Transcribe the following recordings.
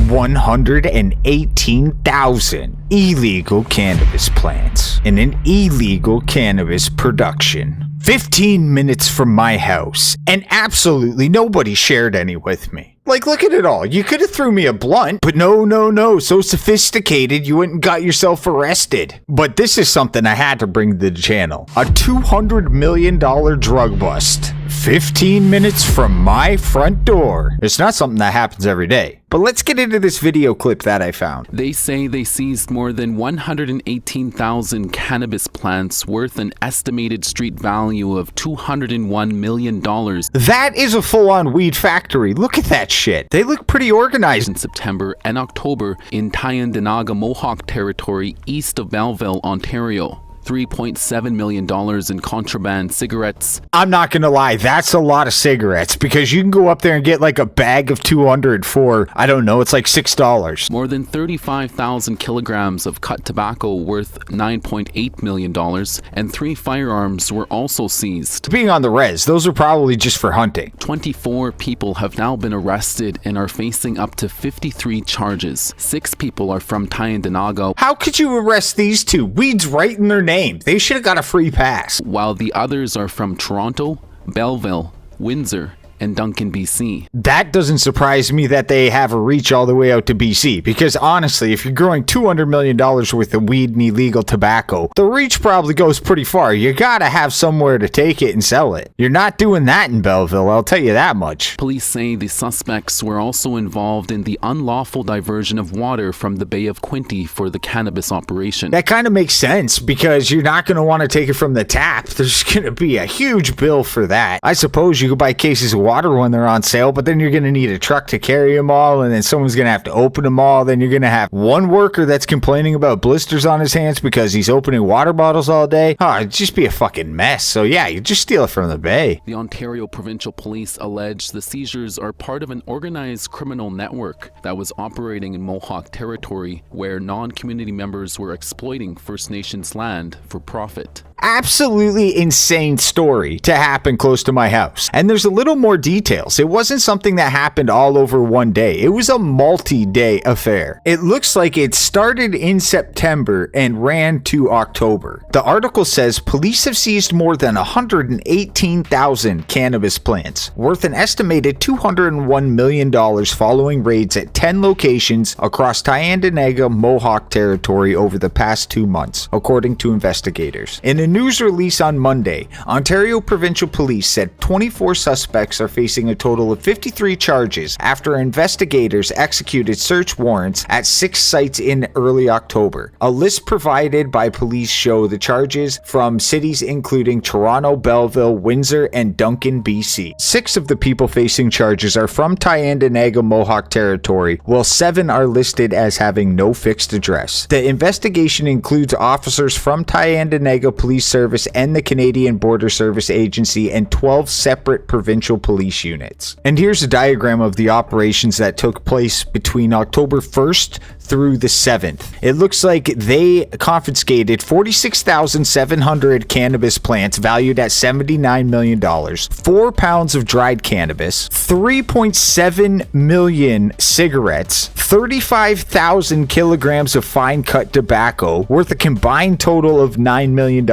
118,000 illegal cannabis plants in an illegal cannabis production. 15 minutes from my house, and absolutely nobody shared any with me. Like, look at it all. You could have threw me a blunt, but no. So sophisticated, you went and got yourself arrested. But this is something I had to bring to the channel. A $200 million drug bust. 15 minutes from my front door. It's not something that happens every day. But let's get into this video clip that I found. They say they seized more than 118,000 cannabis plants worth an estimated street value of $201 million. That is a full-on weed factory. Look at that shit. They look pretty organized. In September and October in Tyendinaga Mohawk territory east of Belleville, Ontario. $3.7 million in contraband cigarettes. I'm not gonna lie, that's a lot of cigarettes because you can go up there and get like a bag of 200 for, I don't know, it's like $6. More than 35,000 kilograms of cut tobacco worth $9.8 million, and 3 firearms were also seized. Being on the res, those are probably just for hunting. 24 people have now been arrested and are facing up to 53 charges. 6 people are from Tyendinaga. How could you arrest these two? Weed's right in their name. They should have got a free pass. While the others are from Toronto, Belleville, Windsor, and Duncan, BC. That doesn't surprise me that they have a reach all the way out to BC, because honestly, if you're growing $200 million worth of weed and illegal tobacco, the reach probably goes pretty far. You gotta have somewhere to take it and sell it. You're not doing that in Belleville, I'll tell you that much. Police say the suspects were also involved in the unlawful diversion of water from the Bay of Quinte for the cannabis operation. That kind of makes sense, because you're not gonna want to take it from the tap. There's gonna be a huge bill for that. I suppose you could buy cases of water when they're on sale, but then you're going to need a truck to carry them all, and then someone's going to have to open them all. Then you're going to have one worker that's complaining about blisters on his hands because he's opening water bottles all day. Oh, it'd just be a fucking mess. So yeah, you just steal it from the Bay. The Ontario Provincial Police allege the seizures are part of an organized criminal network that was operating in Mohawk territory, where non-community members were exploiting First Nations land for profit. Absolutely insane story to happen close to my house. And there's a little more details. It wasn't something that happened all over one day. It was a multi-day affair. It looks like it started in September and ran to October. The article says police have seized more than 118,000 cannabis plants, worth an estimated $201 million following raids at 10 locations across Tyendinaga Mohawk territory over the past 2 months, according to investigators. In a news release on Monday, Ontario Provincial Police said 24 suspects are facing a total of 53 charges after investigators executed search warrants at 6 sites in early October. A list provided by police show the charges from cities including Toronto, Belleville, Windsor, and Duncan, BC. 6 of the people facing charges are from Tyendinaga Mohawk territory, while 7 are listed as having no fixed address. The investigation includes officers from Tyendinaga Police Service and the Canadian Border Service Agency and 12 separate provincial police units. And here's a diagram of the operations that took place between October 1st through the 7th. It looks like they confiscated 46,700 cannabis plants valued at $79 million, 4 pounds of dried cannabis, 3.7 million cigarettes, 35,000 kilograms of fine cut tobacco worth a combined total of $9 million,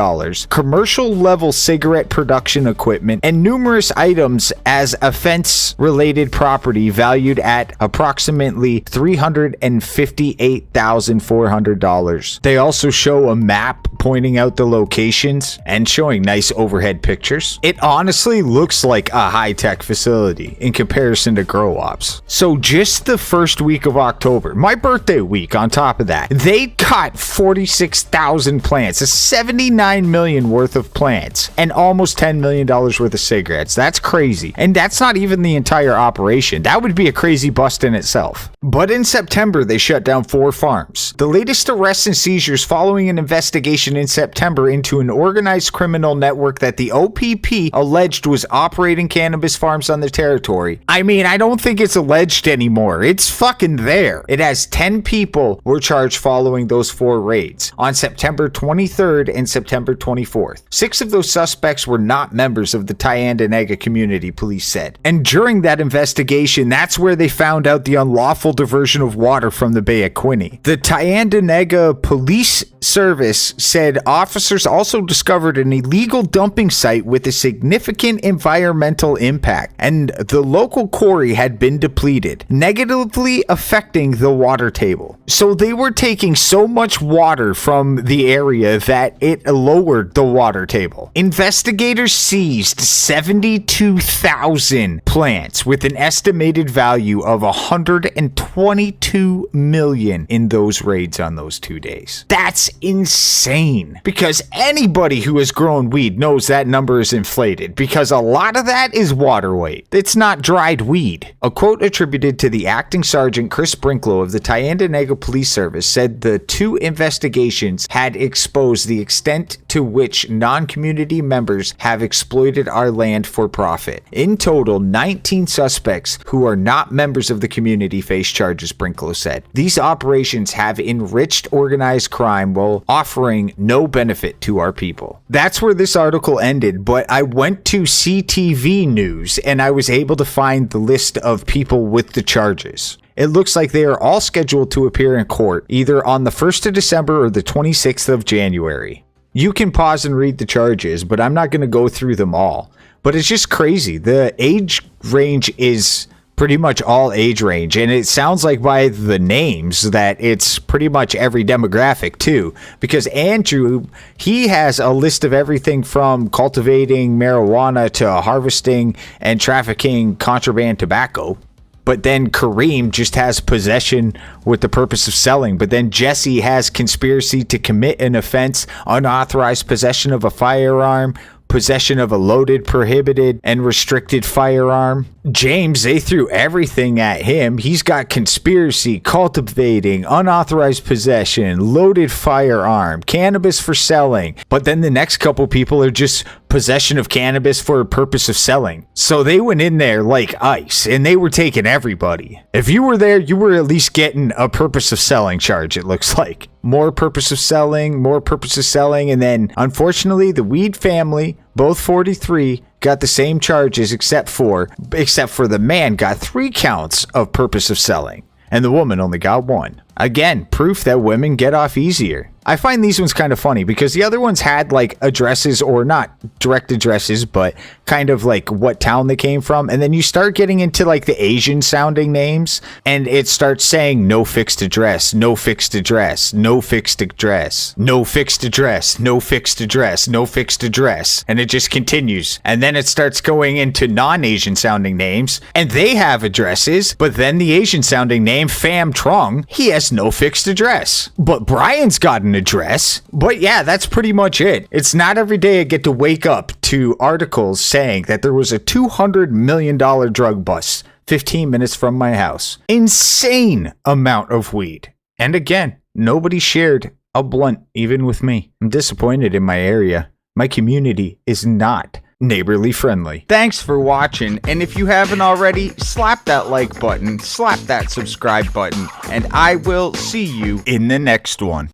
commercial level cigarette production equipment, and numerous items as offense related property valued at approximately $358,400. They also show a map pointing out the locations and showing nice overhead pictures. It honestly looks like a high-tech facility in comparison to grow ops. So just the first week of October, my birthday week on top of that, they got 46,000 plants, a $79 million worth of plants, and almost $10 million worth of cigarettes. That's crazy. And that's not even the entire operation. That would be a crazy bust in itself. But in September, they shut down down 4 farms. The latest arrests and seizures following an investigation in September into an organized criminal network that the OPP alleged was operating cannabis farms on the territory. I mean, I don't think it's alleged anymore. It's fucking there. It has 10 people were charged following those 4 raids on September 23rd and September 24th. 6 of those suspects were not members of the Tyandonega community, police said. And during that investigation, that's where they found out the unlawful diversion of water from the Bay of Quinte. The Tyandonega Police Service said officers also discovered an illegal dumping site with a significant environmental impact, and the local quarry had been depleted, negatively affecting the water table. So they were taking so much water from the area that it lowered the water table. Investigators seized 72,000 plants with an estimated value of $122 million in those raids on those 2 days. That's insane, because anybody who has grown weed knows that number is inflated, because a lot of that is water weight. It's not dried weed. A quote attributed to the acting sergeant Chris Brinklow of the Tyandonega Police Service said the 2 investigations had exposed the extent to which non-community members have exploited our land for profit. In total, 19 suspects who are not members of the community face charges, Brinklow said. These operations have enriched organized crime while offering no benefit to our people. That's where this article ended, but I went to CTV News and I was able to find the list of people with the charges. It looks like they are all scheduled to appear in court either on the 1st of December or the 26th of January. You can pause and read the charges, but I'm not going to go through them all. But it's just crazy. The age range is pretty much all age range, and it sounds like by the names that it's pretty much every demographic too, because Andrew, he has a list of everything from cultivating marijuana to harvesting and trafficking contraband tobacco. But then Kareem just has possession with the purpose of selling. But then Jesse has conspiracy to commit an offense, unauthorized possession of a firearm, possession of a loaded, prohibited, and restricted firearm. James, they threw everything at him. He's got conspiracy, cultivating, unauthorized possession, loaded firearm, cannabis for selling. But then the next couple people are just possession of cannabis for a purpose of selling. So they went in there like ice, and they were taking everybody. If you were there, you were at least getting a purpose of selling charge, it looks like. More purpose of selling, and then, unfortunately, the Weed family, both 43, got the same charges except for the man got 3 counts of purpose of selling, and the woman only got 1. Again, proof that women get off easier. I find these ones kind of funny because the other ones had like addresses, or not direct addresses, but kind of like what town they came from. And then you start getting into like the Asian sounding names, and it starts saying no fixed address, no fixed address, no fixed address, no fixed address, no fixed address, no fixed address. And it just continues. And then it starts going into non-Asian sounding names, and they have addresses, but then the Asian sounding name, Pham Trong, he has no fixed address. But Brian's got an address. But yeah, that's pretty much it. It's not every day I get to wake up to articles saying that there was a $200 million drug bust 15 minutes from my house. Insane amount of weed. And again, nobody shared a blunt even with me. I'm disappointed in my area. My community is not neighborly friendly. Thanks for watching, and if you haven't already, slap that like button, slap that subscribe button, and I will see you in the next one.